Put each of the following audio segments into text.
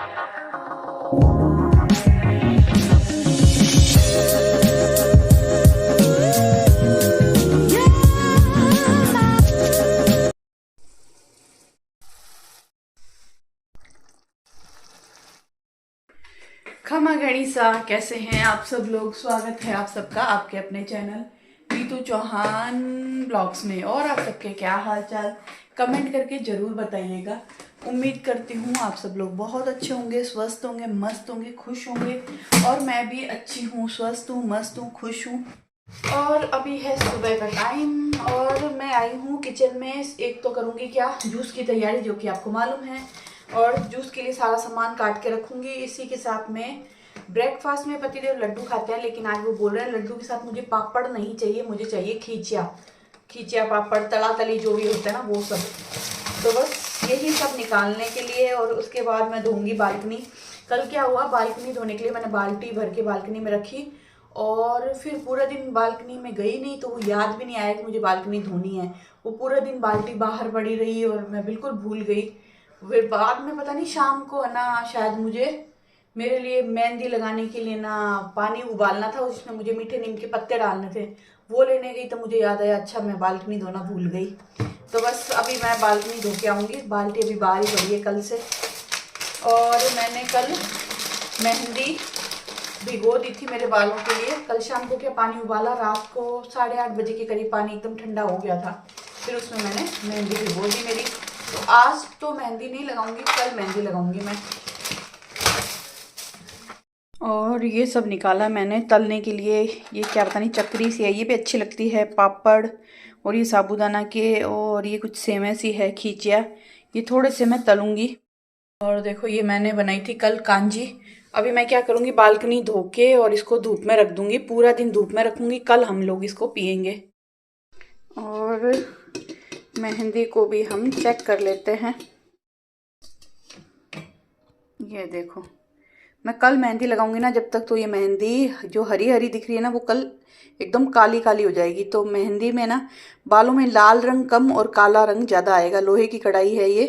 खमा गणिसा, कैसे हैं आप सब लोग। स्वागत है आप सबका आपके अपने चैनल रीतू चौहान ब्लॉग्स में। और आप सबके क्या हाल चाल कमेंट करके ज़रूर बताइएगा। उम्मीद करती हूँ आप सब लोग बहुत अच्छे होंगे, स्वस्थ होंगे, मस्त होंगे, खुश होंगे। और मैं भी अच्छी हूँ, स्वस्थ हूँ, मस्त हूँ, खुश हूँ। और अभी है सुबह का टाइम और मैं आई हूँ किचन में। एक तो करूँगी क्या, जूस की तैयारी, जो कि आपको मालूम है। और जूस के लिए सारा सामान काट के रखूँगी। इसी के साथ में ब्रेकफास्ट में पतिदेव लड्डू खाते हैं, लेकिन आज वो बोल रहे हैं लड्डू के साथ मुझे पापड़ नहीं चाहिए, मुझे चाहिए खींचिया। खींचिया पापड़, तला तली जो भी होता है ना वो सब। तो बस यही सब निकालने के लिए। और उसके बाद मैं धोऊंगी बालकनी। कल क्या हुआ, बालकनी धोने के लिए मैंने बाल्टी भर के बालकनी में रखी और फिर पूरा दिन बालकनी में गई नहीं, तो वो याद भी नहीं आया कि मुझे बालकनी धोनी है। वो पूरा दिन बाल्टी बाहर पड़ी रही और मैं बिल्कुल भूल गई। फिर बाद में पता नहीं शाम को है ना, शायद मुझे मेरे लिए मेहंदी लगाने के लिए ना पानी उबालना था, उसमें मुझे मीठे नीम के पत्ते डालने थे। वो लेने गई तो मुझे याद आया, अच्छा मैं बालकनी धोना भूल गई। तो बस अभी मैं बालकनी धो के आऊँगी। बाल्टी अभी बाहर ही पड़ी है कल से। और मैंने कल मेहंदी भिगो दी थी मेरे बालों के लिए। कल शाम को क्या पानी उबाला, रात को 8:30 बजे के करीब पानी एकदम ठंडा हो गया था। फिर उसमें मैंने मेहंदी भिगो दी मेरी। तो आज तो मेहंदी नहीं लगाऊंगी, कल मेहंदी लगाऊंगी मैं। और ये सब निकाला मैंने तलने के लिए। ये क्या पता नहीं चक्री सी है, ये भी अच्छी लगती है। पापड़ और ये साबूदाना के, और ये कुछ सेवई सी है, खींचिया। ये थोड़े से मैं तलूंगी। और देखो ये मैंने बनाई थी कल कांजी। अभी मैं क्या करूँगी, बालकनी धो के और इसको धूप में रख दूंगी। पूरा दिन धूप में रखूंगी, कल हम लोग इसको पियेंगे। और मेहंदी को भी हम चेक कर लेते हैं। ये देखो, मैं कल मेहंदी लगाऊंगी ना, जब तक तो ये मेहंदी जो हरी हरी दिख रही है ना, वो कल एकदम काली काली हो जाएगी। तो मेहंदी में ना बालों में लाल रंग कम और काला रंग ज़्यादा आएगा। लोहे की कढ़ाई है ये,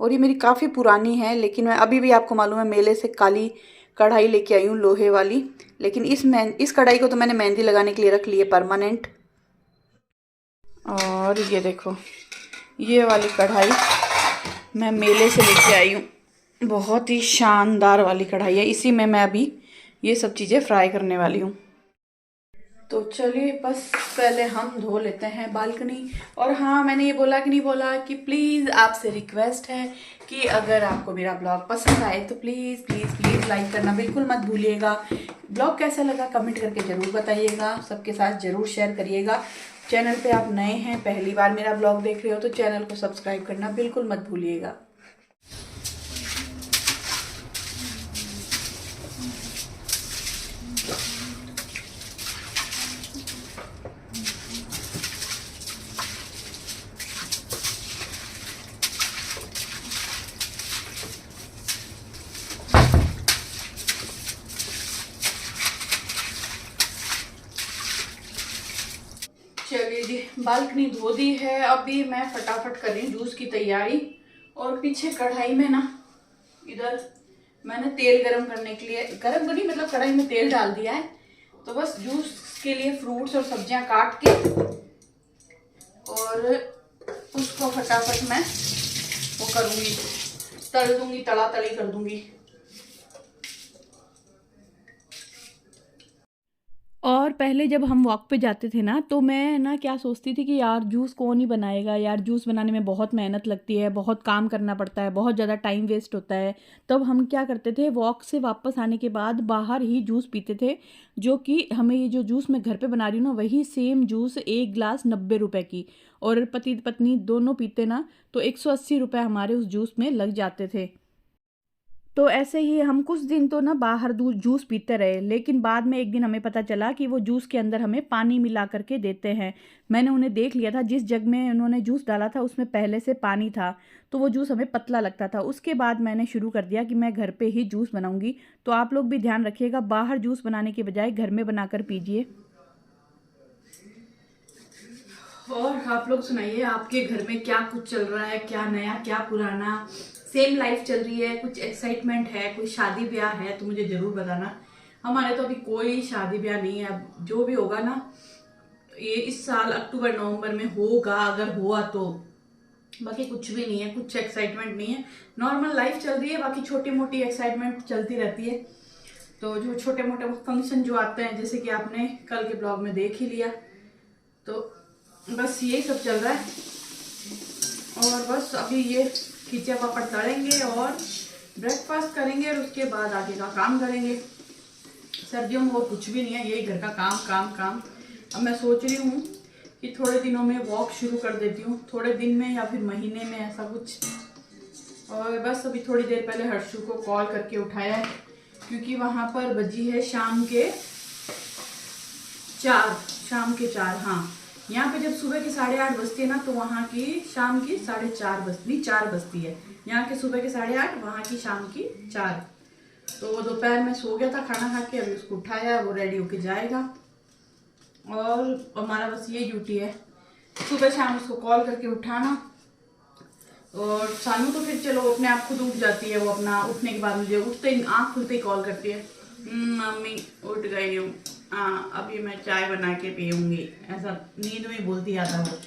और ये मेरी काफ़ी पुरानी है, लेकिन मैं अभी भी आपको मालूम है मेले से काली कढ़ाई लेके आई हूँ, लोहे वाली। लेकिन इस कढ़ाई को तो मैंने मेहंदी लगाने के लिए रख ली है परमानेंट। और ये देखो, ये वाली कढ़ाई मैं मेले से लेके आई हूँ। बहुत ही शानदार वाली कढ़ाई है। इसी में मैं अभी ये सब चीज़ें फ्राई करने वाली हूँ। तो चलिए बस पहले हम धो लेते हैं बालकनी। और हाँ, मैंने ये बोला कि नहीं बोला कि प्लीज़ आपसे रिक्वेस्ट है कि अगर आपको मेरा ब्लॉग पसंद आए तो प्लीज़ प्लीज़ प्लीज़ लाइक करना बिल्कुल मत भूलिएगा। ब्लॉग कैसा लगा कमेंट करके ज़रूर बताइएगा। सबके साथ ज़रूर शेयर करिएगा। चैनल पे आप नए हैं, पहली बार मेरा ब्लॉग देख रहे हो, तो चैनल को सब्सक्राइब करना बिल्कुल मत भूलिएगा। चलिए जी, बालकनी धो दी है। अभी मैं फटाफट कर रही हूँ जूस की तैयारी। और पीछे कढ़ाई में ना, इधर मैंने तेल गरम करने के लिए, गरम नहीं मतलब कढ़ाई में तेल डाल दिया है। तो बस जूस के लिए फ्रूट्स और सब्जियां काट के और उसको फटाफट मैं वो करूँगी, तल दूंगी, तला तली कर दूंगी। और पहले जब हम वॉक पे जाते थे ना, तो मैं ना क्या सोचती थी कि यार जूस कौन ही बनाएगा, यार जूस बनाने में बहुत मेहनत लगती है, बहुत काम करना पड़ता है, बहुत ज़्यादा टाइम वेस्ट होता है। तब हम क्या करते थे, वॉक से वापस आने के बाद बाहर ही जूस पीते थे। जो कि हमें ये जो जूस मैं घर पे बना रही हूँ ना, वही सेम जूस एक गिलास 90 रुपए की, और पति पत्नी दोनों पीते ना, तो 180 रुपये हमारे उस जूस में लग जाते थे। तो ऐसे ही हम कुछ दिन तो ना बाहर दूध जूस पीते रहे, लेकिन बाद में एक दिन हमें पता चला कि वो जूस के अंदर हमें पानी मिला करके देते हैं। मैंने उन्हें देख लिया था, जिस जग में उन्होंने जूस डाला था उसमें पहले से पानी था, तो वो जूस हमें पतला लगता था। उसके बाद मैंने शुरू कर दिया कि मैं घर पे ही जूस बनाऊंगी। तो आप लोग भी ध्यान रखिएगा, बाहर जूस बनाने के बजाय घर में बनाकर पीजिए। और आप लोग सुनाइए, आपके घर में क्या कुछ चल रहा है, क्या नया क्या पुराना। सेम लाइफ चल रही है, कुछ एक्साइटमेंट है, कोई शादी ब्याह है तो मुझे ज़रूर बताना। हमारे तो अभी कोई शादी ब्याह नहीं है। अब जो भी होगा ना ये इस साल अक्टूबर नवंबर में होगा, अगर हुआ तो। बाकी कुछ भी नहीं है, कुछ एक्साइटमेंट नहीं है, नॉर्मल लाइफ चल रही है। बाकी छोटी मोटी एक्साइटमेंट चलती रहती है। तो जो छोटे मोटे फंक्शन जो आते हैं, जैसे कि आपने कल के ब्लॉग में देख ही लिया, तो बस यही सब चल रहा है। और बस अभी ये खींचे पापड़ तड़ेंगे और ब्रेकफास्ट करेंगे और उसके बाद आगे का काम करेंगे। सर्दियों में वो कुछ भी नहीं है, यही घर का काम काम काम। अब मैं सोच रही हूँ कि थोड़े दिनों में वॉक शुरू कर देती हूँ, थोड़े दिन में या फिर महीने में, ऐसा कुछ। और बस अभी थोड़ी देर पहले हर्षु को कॉल करके उठाया है, क्योंकि वहाँ पर बजी है शाम के 4। हाँ, यहाँ पे जब सुबह की 8:30 बजती है ना, तो वहाँ की शाम की 4:30 बजती है। यहाँ के सुबह के 8:30, वहाँ की शाम की 4। तो वो दोपहर में सो गया था खाना खा के, अभी उसको उठाया, वो रेडी होके जाएगा। और हमारा बस ये ड्यूटी है, सुबह शाम उसको कॉल करके उठाना। और सानू तो फिर चलो अपने आप खुद उठ जाती है, वो अपना उठने के बाद मुझे उठते ही आँख खुलते ही कॉल करती है, मम्मी उठ गई हूँ, हाँ अभी मैं चाय बना के पीऊँगी, ऐसा नींद में बोलती आता वो।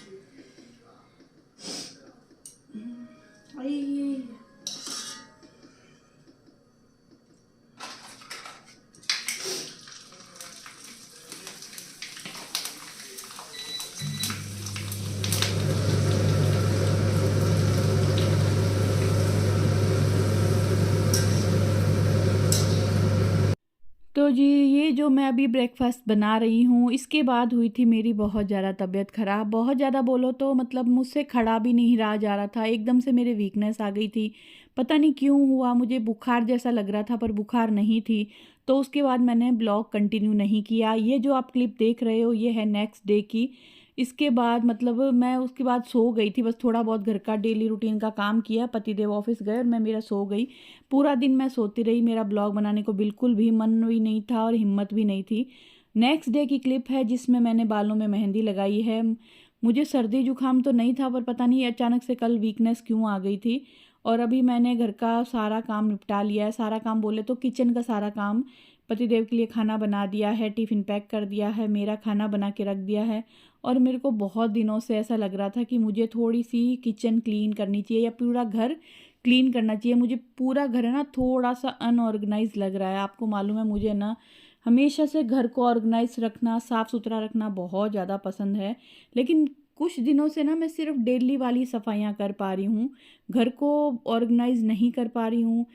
तो जी ये जो मैं अभी ब्रेकफास्ट बना रही हूँ, इसके बाद हुई थी मेरी बहुत ज़्यादा तबीयत ख़राब। बहुत ज़्यादा बोलो तो मतलब मुझसे खड़ा भी नहीं रहा जा रहा था, एकदम से मेरे वीकनेस आ गई थी। पता नहीं क्यों हुआ, मुझे बुखार जैसा लग रहा था पर बुखार नहीं थी। तो उसके बाद मैंने ब्लॉग कंटिन्यू नहीं किया। ये जो आप क्लिप देख रहे हो ये है नेक्स्ट डे की। इसके बाद मतलब मैं उसके बाद सो गई थी, बस थोड़ा बहुत घर का डेली रूटीन का काम किया, पतिदेव ऑफिस गए और मैं मेरा सो गई। पूरा दिन मैं सोती रही, मेरा ब्लॉग बनाने को बिल्कुल भी मन भी नहीं था और हिम्मत भी नहीं थी। नेक्स्ट डे की क्लिप है जिसमें मैंने बालों में मेहंदी लगाई है। मुझे सर्दी जुकाम तो नहीं था पर पता नहीं अचानक से कल वीकनेस क्यों आ गई थी। और अभी मैंने घर का सारा काम निपटा लिया है, सारा काम बोले तो किचन का सारा काम। पतिदेव के लिए खाना बना दिया है, टिफ़िन पैक कर दिया है, मेरा खाना बना के रख दिया है। और मेरे को बहुत दिनों से ऐसा लग रहा था कि मुझे थोड़ी सी किचन क्लीन करनी चाहिए या पूरा घर क्लीन करना चाहिए। मुझे पूरा घर है ना थोड़ा सा अनऑर्गेनाइज लग रहा है। आपको मालूम है मुझे ना हमेशा से घर को ऑर्गेनाइज रखना, साफ़ सुथरा रखना बहुत ज़्यादा पसंद है। लेकिन कुछ दिनों से ना मैं सिर्फ डेली वाली सफाइयाँ कर पा रही हूँ, घर को ऑर्गेनाइज नहीं कर पा रही हूँ।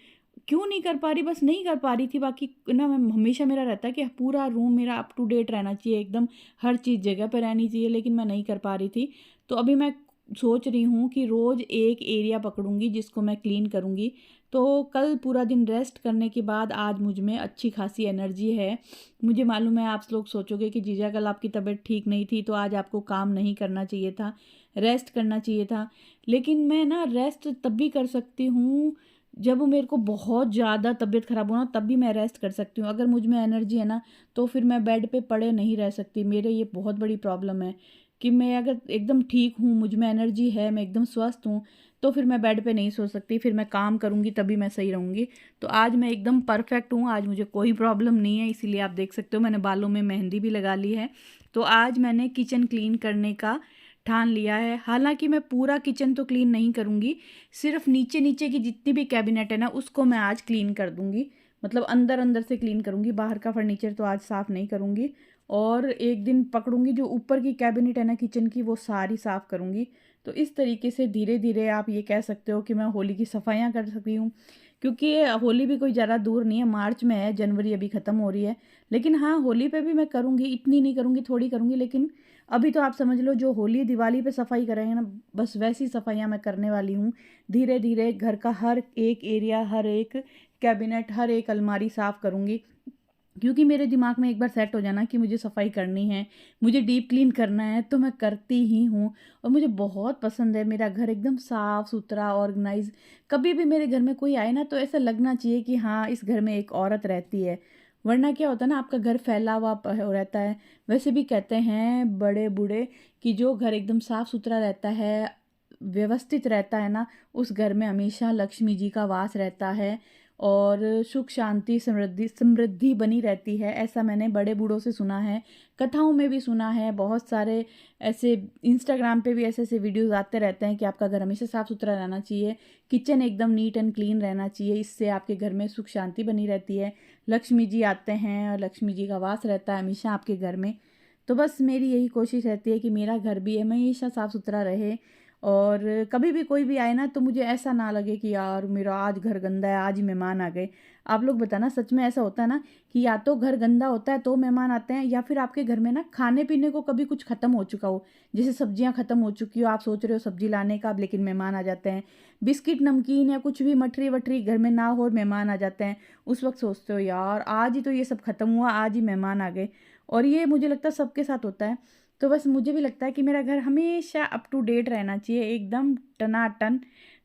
क्यों नहीं कर पा रही, बस नहीं कर पा रही थी। बाकी ना मैं हमेशा मेरा रहता है कि पूरा रूम मेरा अप टू डेट रहना चाहिए, एकदम हर चीज़ जगह पर रहनी चाहिए, लेकिन मैं नहीं कर पा रही थी। तो अभी मैं सोच रही हूँ कि रोज़ एक एरिया पकड़ूंगी जिसको मैं क्लीन करूँगी। तो कल पूरा दिन रेस्ट करने के बाद आज मुझ में अच्छी खासी एनर्जी है। मुझे मालूम है आप लोग सोचोगे कि जीजा कल आपकी तबीयत ठीक नहीं थी तो आज आपको काम नहीं करना चाहिए था, रेस्ट करना चाहिए था। लेकिन मैं ना रेस्ट तब भी कर सकती हूँ जब मेरे को बहुत ज़्यादा तबीयत ख़राब हो ना, तब भी मैं रेस्ट कर सकती हूँ। अगर मुझ में एनर्जी है ना तो फिर मैं बेड पे पड़े नहीं रह सकती। मेरे ये बहुत बड़ी प्रॉब्लम है कि मैं अगर एकदम ठीक हूँ, मुझ में एनर्जी है, मैं एकदम स्वस्थ हूँ, तो फिर मैं बेड पे नहीं सो सकती, फिर मैं काम करूँगी तभी मैं सही रहूँगी। तो आज मैं एकदम परफेक्ट हूँ, आज मुझे कोई प्रॉब्लम नहीं है, इसीलिए आप देख सकते हो मैंने बालों में मेहंदी भी लगा ली है। तो आज मैंने किचन क्लीन करने का ठान लिया है। हालांकि मैं पूरा किचन तो क्लीन नहीं करूँगी, सिर्फ नीचे नीचे की जितनी भी कैबिनेट है ना उसको मैं आज क्लीन कर दूँगी। मतलब अंदर अंदर से क्लीन करूँगी, बाहर का फर्नीचर तो आज साफ़ नहीं करूँगी। और एक दिन पकड़ूंगी जो ऊपर की कैबिनेट है ना किचन की, वो सारी साफ़ करूँगी। तो इस तरीके से धीरे धीरे आप ये कह सकते हो कि मैं होली की सफाइयाँ कर सकती हूँ। क्योंकि होली भी कोई ज़्यादा दूर नहीं है, मार्च में है, जनवरी अभी ख़त्म हो रही है। लेकिन हाँ होली पे भी मैं करूँगी, इतनी नहीं करूँगी, थोड़ी करूँगी। लेकिन अभी तो आप समझ लो जो होली दिवाली पे सफाई करेंगे ना, बस वैसी सफाइयाँ मैं करने वाली हूँ। धीरे धीरे घर का हर एक एरिया, हर एक कैबिनेट, हर एक अलमारी साफ़ करूँगी। क्योंकि मेरे दिमाग में एक बार सेट हो जाना कि मुझे सफाई करनी है, मुझे डीप क्लीन करना है, तो मैं करती ही हूँ। और मुझे बहुत पसंद है मेरा घर एकदम साफ़ सुथरा ऑर्गेनाइज। कभी भी मेरे घर में कोई आए ना तो ऐसा लगना चाहिए कि हाँ इस घर में एक औरत रहती है। वरना क्या होता है ना, आपका घर फैला हुआ रहता है। वैसे भी कहते हैं बड़े बूढ़े कि जो घर एकदम साफ़ सुथरा रहता है, व्यवस्थित रहता है ना, उस घर में हमेशा लक्ष्मी जी का वास रहता है और सुख शांति समृद्धि समृद्धि बनी रहती है। ऐसा मैंने बड़े बूढ़ों से सुना है, कथाओं में भी सुना है। बहुत सारे ऐसे इंस्टाग्राम पे भी ऐसे ऐसे वीडियोस आते रहते हैं कि आपका घर हमेशा साफ़ सुथरा रहना चाहिए, किचन एकदम नीट एंड क्लीन रहना चाहिए, इससे आपके घर में सुख शांति बनी रहती है, लक्ष्मी जी आते हैं और लक्ष्मी जी का वास रहता है हमेशा आपके घर में। तो बस मेरी यही कोशिश रहती है कि मेरा घर भी हमेशा साफ़ सुथरा रहे और कभी भी कोई भी आए ना तो मुझे ऐसा ना लगे कि यार मेरा आज घर गंदा है, आज ही मेहमान आ गए। आप लोग बताना, सच में ऐसा होता है ना कि या तो घर गंदा होता है तो मेहमान आते हैं, या फिर आपके घर में ना खाने पीने को कभी कुछ ख़त्म हो चुका हो, जैसे सब्जियां ख़त्म हो चुकी हो, आप सोच रहे हो सब्जी लाने का, अब लेकिन मेहमान आ जाते हैं, बिस्किट नमकीन या कुछ भी मठरी वठरी घर में ना हो और मेहमान आ जाते हैं। उस वक्त सोचते हो यार आज ही तो ये सब ख़त्म हुआ, आज ही मेहमान आ गए। और ये मुझे लगता है सबके साथ होता है। तो बस मुझे भी लगता है कि मेरा घर हमेशा अप टू डेट रहना चाहिए, एकदम टनाटन।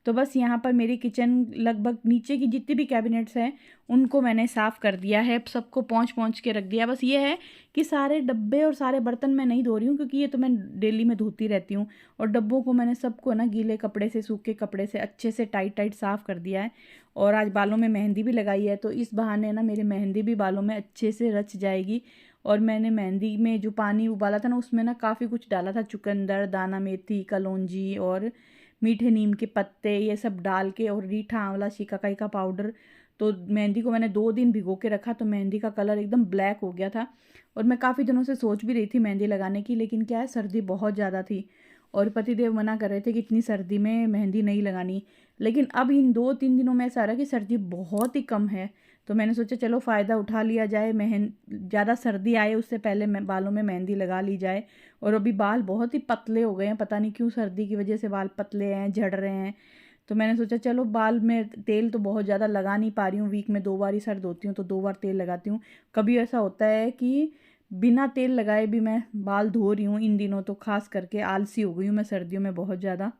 तो बस यहाँ पर मेरी किचन लगभग नीचे की जितनी भी कैबिनेट्स हैं उनको मैंने साफ़ कर दिया है, सबको पोंछ पोंछ के रख दिया। बस ये है कि सारे डब्बे और सारे बर्तन मैं नहीं धो रही हूँ, क्योंकि ये तो मैं डेली में धोती रहती हूँ। और डब्बों को मैंने सबको ना गीले कपड़े से, सूखे कपड़े से अच्छे से टाइट टाइट साफ़ कर दिया है। और आज बालों में मेहंदी भी लगाई है, तो इस बहाने ना मेरी मेहंदी भी बालों में अच्छे से रच जाएगी। और मैंने मेहंदी में जो पानी उबाला था ना उसमें ना काफ़ी कुछ डाला था, चुकंदर, दाना मेथी, कलौंजी और मीठे नीम के पत्ते, ये सब डाल के, और रीठा आंवला शिकाकाई का पाउडर। तो मेहंदी को मैंने 2 दिन भिगो के रखा, तो मेहंदी का कलर एकदम ब्लैक हो गया था। और मैं काफ़ी दिनों से सोच भी रही थी मेहंदी लगाने की, लेकिन क्या है सर्दी बहुत ज़्यादा थी और पतिदेव मना कर रहे थे कि इतनी सर्दी में मेहंदी नहीं लगानी। लेकिन अब इन 2-3 दिनों में ऐसा आ रहा है कि सर्दी बहुत ही कम है, तो मैंने सोचा चलो फ़ायदा उठा लिया जाए, ज़्यादा सर्दी आए उससे पहले मैं बालों में मेहंदी लगा ली जाए। और अभी बाल बहुत ही पतले हो गए हैं, पता नहीं क्यों सर्दी की वजह से बाल पतले हैं, झड़ रहे हैं। तो मैंने सोचा चलो, बाल में तेल तो बहुत ज़्यादा लगा नहीं पा रही हूँ, वीक में 2 बार ही सर धोती हूँ तो 2 बार तेल लगाती हूँ। कभी ऐसा होता है कि बिना तेल लगाए भी मैं बाल धो रही हूँ इन दिनों, तो खास करके आलसी हो गई हूँ मैं सर्दियों में बहुत ज़्यादा।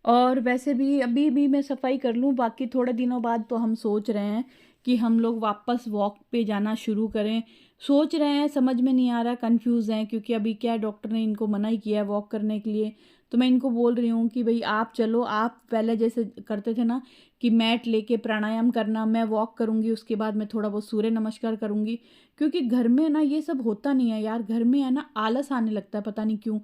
और वैसे भी अभी भी मैं सफाई कर लूँ, बाकी थोड़े दिनों बाद तो हम सोच रहे हैं कि हम लोग वापस वॉक पे जाना शुरू करें। सोच रहे हैं, समझ में नहीं आ रहा, कंफ्यूज हैं, क्योंकि अभी क्या है डॉक्टर ने इनको मना ही किया है वॉक करने के लिए। तो मैं इनको बोल रही हूँ कि भाई आप चलो, आप पहले जैसे करते थे ना कि मैट लेके प्राणायाम करना, मैं वॉक करूँगी, उसके बाद मैं थोड़ा बहुत सूर्य नमस्कार करूँगी। क्योंकि घर में ना ये सब होता नहीं है यार, घर में है ना आलस आने लगता है, पता नहीं क्यों।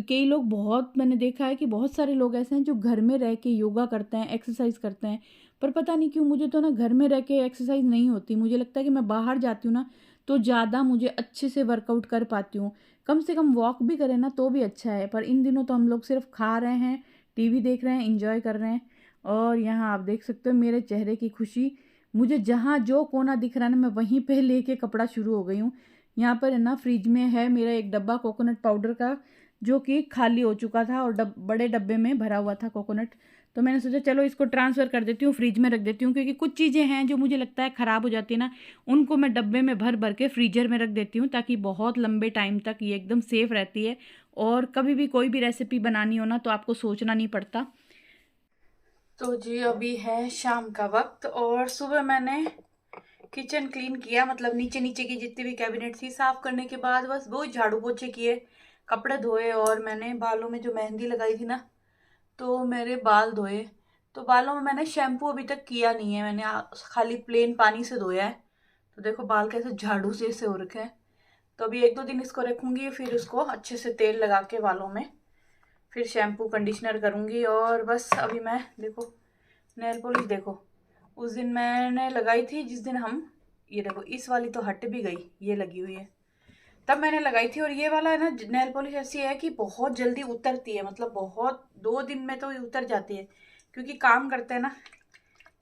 कई लोग, बहुत मैंने देखा है कि बहुत सारे लोग ऐसे हैं जो घर में रह के योगा करते हैं, एक्सरसाइज करते हैं, पर पता नहीं क्यों मुझे तो ना घर में रह के एक्सरसाइज नहीं होती। मुझे लगता है कि मैं बाहर जाती हूँ ना तो ज़्यादा मुझे अच्छे से वर्कआउट कर पाती हूँ। कम से कम वॉक भी करें ना तो भी अच्छा है, पर इन दिनों तो हम लोग सिर्फ खा रहे हैं, टीवी देख रहे हैं, इंजॉय कर रहे हैं। और यहाँ आप देख सकते हो मेरे चेहरे की खुशी, मुझे जहाँ जो कोना दिख रहा है ना मैं वहीं पे लेके कपड़ा शुरू हो गई हूँ। यहाँ पर है ना फ्रिज में है मेरा एक डब्बा कोकोनट पाउडर का, जो कि खाली हो चुका था और बड़े डब्बे में भरा हुआ था कोकोनट। तो मैंने सोचा चलो इसको ट्रांसफ़र कर देती हूँ, फ्रिज में रख देती हूँ, क्योंकि कुछ चीज़ें हैं जो मुझे लगता है ख़राब हो जाती है ना, उनको मैं डब्बे में भर भर के फ्रीजर में रख देती हूँ, ताकि बहुत लंबे टाइम तक ये एकदम सेफ़ रहती है। और कभी भी कोई भी रेसिपी बनानी हो ना तो आपको सोचना नहीं पड़ता। तो जी अभी है शाम का वक्त और सुबह मैंने किचन क्लीन किया, मतलब नीचे नीचे की जितनी भी कैबिनेट थी साफ करने के बाद बस वो झाड़ू पोछे किए, कपड़े धोए, और मैंने बालों में जो मेहंदी लगाई थी ना तो मेरे बाल धोए। तो बालों में मैंने शैम्पू अभी तक किया नहीं है, मैंने खाली प्लेन पानी से धोया है। तो देखो बाल कैसे झाड़ू से हो रखे हैं। तो अभी 1-2 दिन इसको रखूंगी, फिर उसको अच्छे से तेल लगा के बालों में फिर शैम्पू कंडीशनर करूंगी। और बस अभी मैं देखो नेल पॉलिश देखो, उस दिन मैंने लगाई थी जिस दिन हम, ये देखो इस वाली तो हट भी गई, ये लगी हुई है, तब मैंने लगाई थी। और ये वाला है ना नेल पॉलिश ऐसी है कि बहुत जल्दी उतरती है, मतलब बहुत 2 दिन में तो उतर जाती है, क्योंकि काम करते हैं ना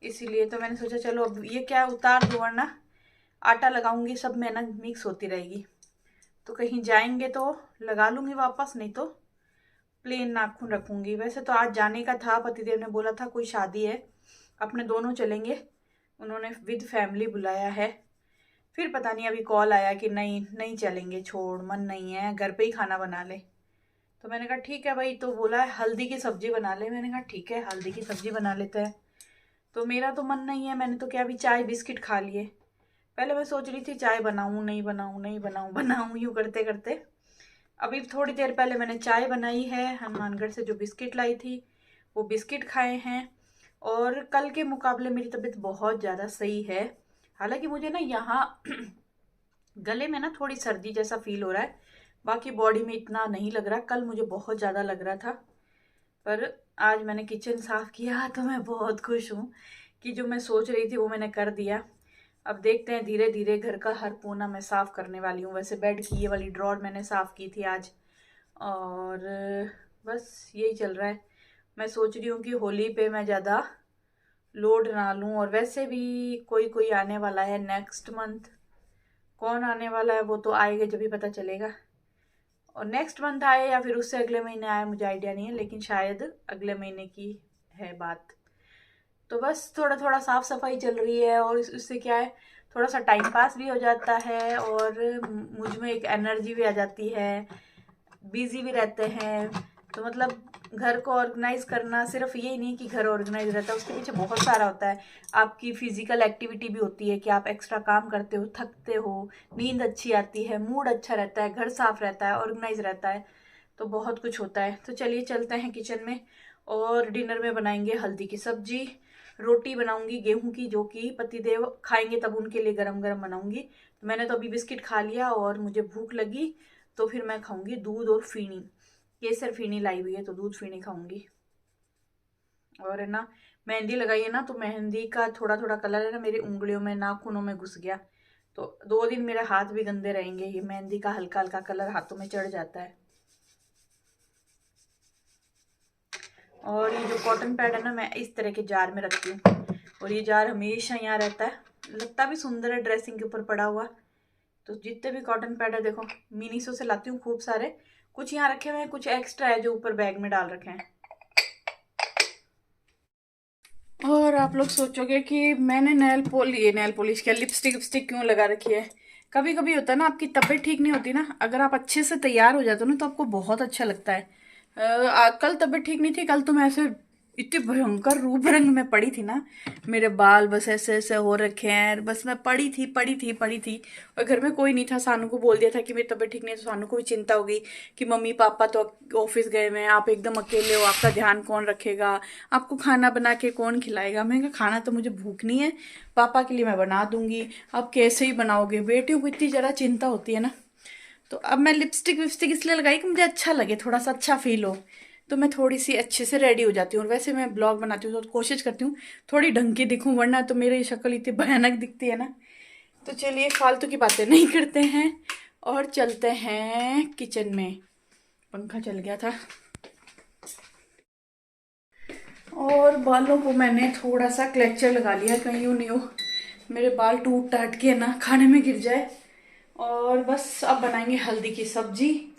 इसीलिए। तो मैंने सोचा चलो अब ये क्या उतार दो, वरना आटा लगाऊंगी सब में ना मिक्स होती रहेगी, तो कहीं जाएंगे तो लगा लूंगी वापस, नहीं तो प्लेन नाखून रखूंगी। वैसे तो आज जाने का था, पतिदेव ने बोला था कोई शादी है, अपने दोनों चलेंगे, उन्होंने विद फैमिली बुलाया है। फिर पता नहीं अभी कॉल आया कि नहीं नहीं चलेंगे, छोड़, मन नहीं है, घर पे ही खाना बना ले। तो मैंने कहा ठीक है भाई, तो बोला है हल्दी की सब्जी बना ले, मैंने कहा ठीक है हल्दी की सब्जी बना लेते हैं। तो मेरा तो मन नहीं है, मैंने तो क्या अभी चाय बिस्किट खा लिए। पहले मैं सोच रही थी चाय बनाऊं नहीं बनाऊं, नहीं बनाऊं बनाऊं, यूँ करते करते अभी थोड़ी देर पहले मैंने चाय बनाई है, हनुमानगढ़ से जो बिस्किट लाई थी वो बिस्किट खाए हैं। और कल के मुकाबले मेरी तबीयत बहुत ज़्यादा सही है। हालांकि मुझे ना यहाँ गले में ना थोड़ी सर्दी जैसा फील हो रहा है, बाकी बॉडी में इतना नहीं लग रहा। कल मुझे बहुत ज़्यादा लग रहा था, पर आज मैंने किचन साफ़ किया तो मैं बहुत खुश हूँ कि जो मैं सोच रही थी वो मैंने कर दिया। अब देखते हैं, धीरे धीरे घर का हर कोना मैं साफ़ करने वाली हूँ। वैसे बेड की ये वाली ड्रॉर मैंने साफ़ की थी आज, और बस यही चल रहा है। मैं सोच रही हूँ कि होली पे मैं ज़्यादा लोड ना लूँ, और वैसे भी कोई कोई आने वाला है नेक्स्ट मंथ। कौन आने वाला है वो तो आएगा जब भी पता चलेगा, और नेक्स्ट मंथ आए या फिर उससे अगले महीने आए मुझे आइडिया नहीं है, लेकिन शायद अगले महीने की है बात। तो बस थोड़ा थोड़ा साफ सफाई चल रही है, और उससे क्या है, थोड़ा सा टाइम पास भी हो जाता है और मुझ में एक एनर्जी भी आ जाती है, बिजी भी रहते हैं। तो मतलब घर को ऑर्गेनाइज करना सिर्फ यही नहीं कि घर ऑर्गेनाइज रहता है, उसके पीछे बहुत सारा होता है। आपकी फिजिकल एक्टिविटी भी होती है कि आप एक्स्ट्रा काम करते हो, थकते हो, नींद अच्छी आती है, मूड अच्छा रहता है, घर साफ रहता है, ऑर्गेनाइज रहता है। तो बहुत कुछ होता है। तो चलिए चलते हैं किचन में, और डिनर में बनाएंगे हल्दी की सब्जी, रोटी बनाऊंगी गेहूं की, जो कि पतिदेव खाएंगे तब उनके लिए गरम गरम बनाऊंगी। तो मैंने तो अभी बिस्किट खा लिया और मुझे भूख लगी, तो फिर मैं खाऊंगी दूध और फीनी, केसर फीनी लाई हुई है तो दूध फीनी खाऊंगी। और है ना, मेहंदी लगाई है ना, तो मेहंदी का थोड़ा थोड़ा कलर है ना मेरी उंगलियों में, नाखूनों में घुस गया। तो 2 दिन मेरे हाथ भी गंदे रहेंगे, ये मेहंदी का हल्का हल्का कलर हाथों में चढ़ जाता है। और ये जो कॉटन पैड है ना, मैं इस तरह के जार में रखती हूँ, और ये जार हमेशा यहाँ रहता है, लगता भी सुंदर है ड्रेसिंग के ऊपर पड़ा हुआ। तो जितने भी कॉटन पैड है देखो, मिनीसो से लाती हूँ खूब सारे, कुछ यहाँ रखे हुए हैं, कुछ एक्स्ट्रा है जो ऊपर बैग में डाल रखे हैं। और आप लोग सोचोगे कि मैंने नेल पॉलिश क्या, लिपस्टिक विपस्टिक क्यों लगा रखी है। कभी कभी होता है ना, आपकी तबीयत ठीक नहीं होती ना, अगर आप अच्छे से तैयार हो जाते हो ना तो आपको बहुत अच्छा लगता है। कल तबीयत ठीक नहीं थी, कल तो मैं ऐसे इतने भयंकर रूप रंग में पड़ी थी ना, मेरे बाल बस ऐसे ऐसे हो रखे हैं, बस मैं पड़ी थी। और घर में कोई नहीं था, सानू को बोल दिया था कि मेरी तबीयत ठीक नहीं है, तो सानू को भी चिंता हो गई कि मम्मी पापा तो ऑफिस गए हुए हैं, आप एकदम अकेले हो, आपका ध्यान कौन रखेगा, आपको खाना बना के कौन खिलाएगा। मैंने कहा खाना तो मुझे भूख नहीं है, पापा के लिए मैं बना दूंगी, आप कैसे ही बनाओगे, बेटियों को इतनी ज़रा चिंता होती है ना। तो अब मैं लिपस्टिक विपस्टिक इसलिए लगाई कि मुझे अच्छा लगे, थोड़ा सा अच्छा फील हो, तो मैं थोड़ी सी अच्छे से रेडी हो जाती हूँ। और वैसे मैं ब्लॉग बनाती हूँ तो कोशिश करती हूँ थोड़ी ढंग की दिखूँ, वरना तो मेरी शक्ल इतनी भयानक दिखती है ना। तो चलिए फालतू की बातें नहीं करते हैं और चलते हैं किचन में। पंखा चल गया था। और बालों को मैंने थोड़ा सा क्लेचर लगा लिया, कहीं यूँ नहीं हो मेरे बाल टूट टाट के ना खाने में गिर जाए। और बस अब बनाएंगे हल्दी की सब्जी,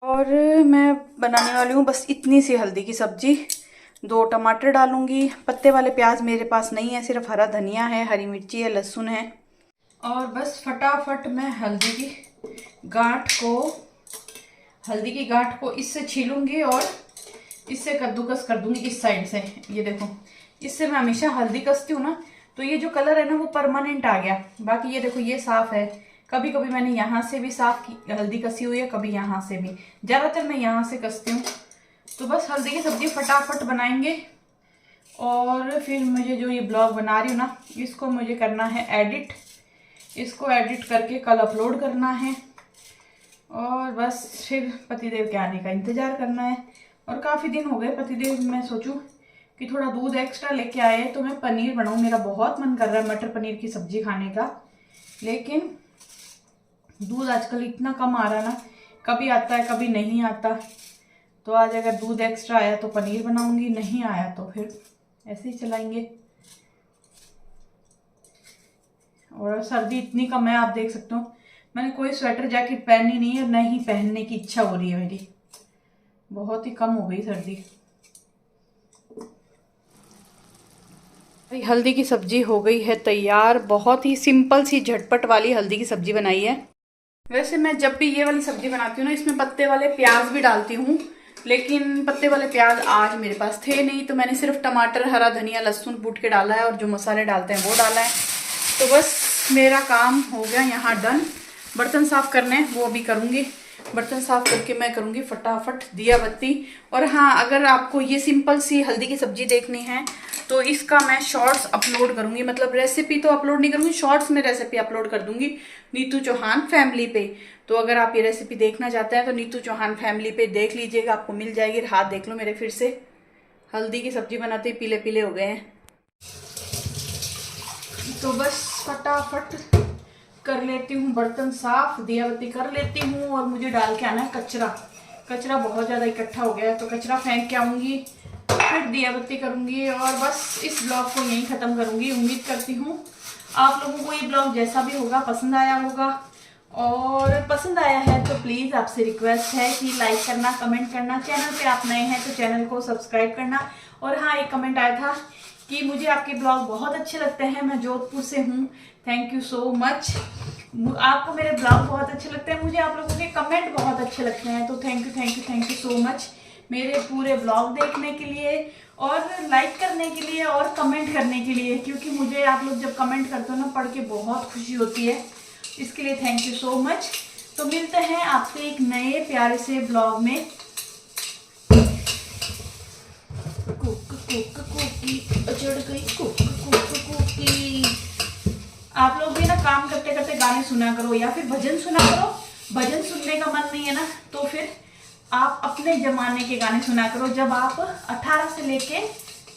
और मैं बनाने वाली हूँ बस इतनी सी हल्दी की सब्जी। 2 टमाटर डालूंगी, पत्ते वाले प्याज मेरे पास नहीं है, सिर्फ हरा धनिया है, हरी मिर्ची है, लहसुन है। और बस फटाफट मैं हल्दी की गांठ को इससे छीलूंगी और इससे कद्दूकस कर दूंगी इस साइड से। ये देखो, इससे मैं हमेशा हल्दी कसती हूँ ना, तो ये जो कलर है ना वो परमानेंट आ गया। बाकी ये देखो ये साफ है, कभी कभी मैंने यहाँ से भी साफ की हल्दी कसी हुई है, कभी यहाँ से भी, ज़्यादातर मैं यहाँ से कसती हूँ। तो बस हल्दी की सब्जी फटाफट बनाएंगे, और फिर मुझे जो ये ब्लॉग बना रही हूँ ना, इसको मुझे करना है एडिट, इसको एडिट करके कल अपलोड करना है, और बस फिर पतिदेव के आने का इंतज़ार करना है। और काफ़ी दिन हो गए पतिदेव, मैं सोचूं कि थोड़ा दूध एक्स्ट्रा लेके आए तो मैं पनीर बनाऊं, मेरा बहुत मन कर रहा है मटर पनीर की सब्जी खाने का, लेकिन दूध आजकल इतना कम आ रहा है ना, कभी आता है कभी नहीं आता। तो आज अगर दूध एक्स्ट्रा आया तो पनीर बनाऊंगी, नहीं आया तो फिर ऐसे ही चलाएंगे। और सर्दी इतनी कम है, आप देख सकते हो मैंने कोई स्वेटर जैकेट पहनी नहीं है, नहीं पहनने की इच्छा हो रही है मेरी, बहुत ही कम हो गई सर्दी। हल्दी की सब्जी हो गई है तैयार, बहुत ही सिंपल सी झटपट वाली हल्दी की सब्जी बनाई है। वैसे मैं जब भी ये वाली सब्जी बनाती हूँ ना, इसमें पत्ते वाले प्याज भी डालती हूँ, लेकिन पत्ते वाले प्याज आज मेरे पास थे नहीं, तो मैंने सिर्फ टमाटर, हरा धनिया, लहसुन कूट के डाला है, और जो मसाले डालते हैं वो डाला है। तो बस मेरा काम हो गया यहाँ डन। बर्तन साफ करने हैं वो भी करूँगी, बर्तन साफ करके मैं करूँगी फटाफट दिया बत्ती। और हाँ, अगर आपको ये सिंपल सी हल्दी की सब्जी देखनी है तो इसका मैं शॉर्ट्स अपलोड करूँगी, मतलब रेसिपी तो अपलोड नहीं करूँगी, शॉर्ट्स में रेसिपी अपलोड कर दूँगी नीतू चौहान फैमिली पे। तो अगर आप ये रेसिपी देखना चाहते हैं तो नीतू चौहान फैमिली पे देख लीजिएगा, आपको मिल जाएगी। हाथ देख लो मेरे, फिर से हल्दी की सब्जी बनाते ही पीले पीले हो गए हैं। तो बस फटाफट कर लेती हूँ बर्तन साफ, दिया बत्ती कर लेती हूँ और मुझे डाल के आना है कचरा। कचरा बहुत ज़्यादा इकट्ठा हो गया है तो कचरा फेंक के आऊँगी, फिर दिया बत्ती करूँगी और बस इस ब्लॉग को यहीं ख़त्म करूँगी। उम्मीद करती हूँ आप लोगों को ये ब्लॉग जैसा भी होगा पसंद आया होगा, और पसंद आया है तो प्लीज़ आपसे रिक्वेस्ट है कि लाइक करना, कमेंट करना, चैनल पे आप नए हैं तो चैनल को सब्सक्राइब करना। और हाँ, एक कमेंट आया था कि मुझे आपके ब्लॉग बहुत अच्छे लगते हैं, मैं जोधपुर से हूँ। Thank you so much. आपको मेरे ब्लॉग बहुत अच्छे लगते हैं, मुझे आप लोगों के कमेंट बहुत अच्छे लगते हैं, तो थैंक यू सो मच मेरे पूरे ब्लॉग देखने के लिए और लाइक करने के लिए और कमेंट करने के लिए, क्योंकि मुझे आप लोग जब कमेंट करते हो ना, पढ़ के बहुत खुशी होती है। इसके लिए थैंक यू सो मच। तो मिलते हैं आपसे एक नए प्यारे से ब्लॉग में। आप लोग भी ना काम करते करते गाने सुना करो या फिर भजन सुना करो। भजन सुनने का मन नहीं है ना तो फिर आप अपने जमाने के गाने सुना करो। जब आप 18 से लेके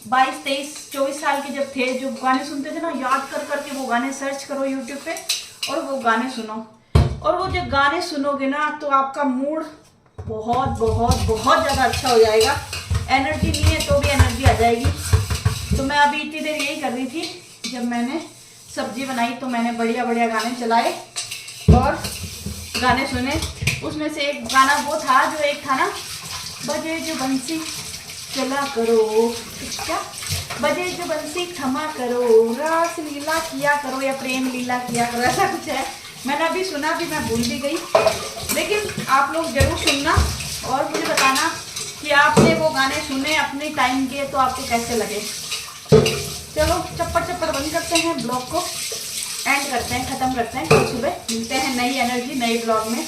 22, 23, 24 साल के जब थे, जो गाने सुनते थे ना, याद कर करके वो गाने सर्च करो यूट्यूब पे और वो गाने सुनो। और वो जब गाने सुनोगे ना तो आपका मूड बहुत बहुत बहुत ज़्यादा अच्छा हो जाएगा। एनर्जी नहीं है तो भी एनर्जी आ जाएगी। तो मैं अभी इतनी देर यही कर रही थी, जब मैंने सब्जी बनाई तो मैंने बढ़िया बढ़िया गाने चलाए और गाने सुने। उसमें से एक गाना वो था, जो एक था ना, बजे जो बंसी चला करो, क्या बजे जो बंसी थमा करो, रास लीला किया करो या प्रेम लीला किया करो, ऐसा कुछ है। मैंने अभी सुना भी, मैं भूल भी गई, लेकिन आप लोग जरूर सुनना और मुझे बताना कि आपने वो गाने सुने अपने टाइम के तो आपको कैसे लगे। चलो चप्पड़ बंद करते हैं, ब्लॉग को एंड करते हैं, ख़त्म करते हैं। कल सुबह मिलते हैं नई एनर्जी नई ब्लॉग में।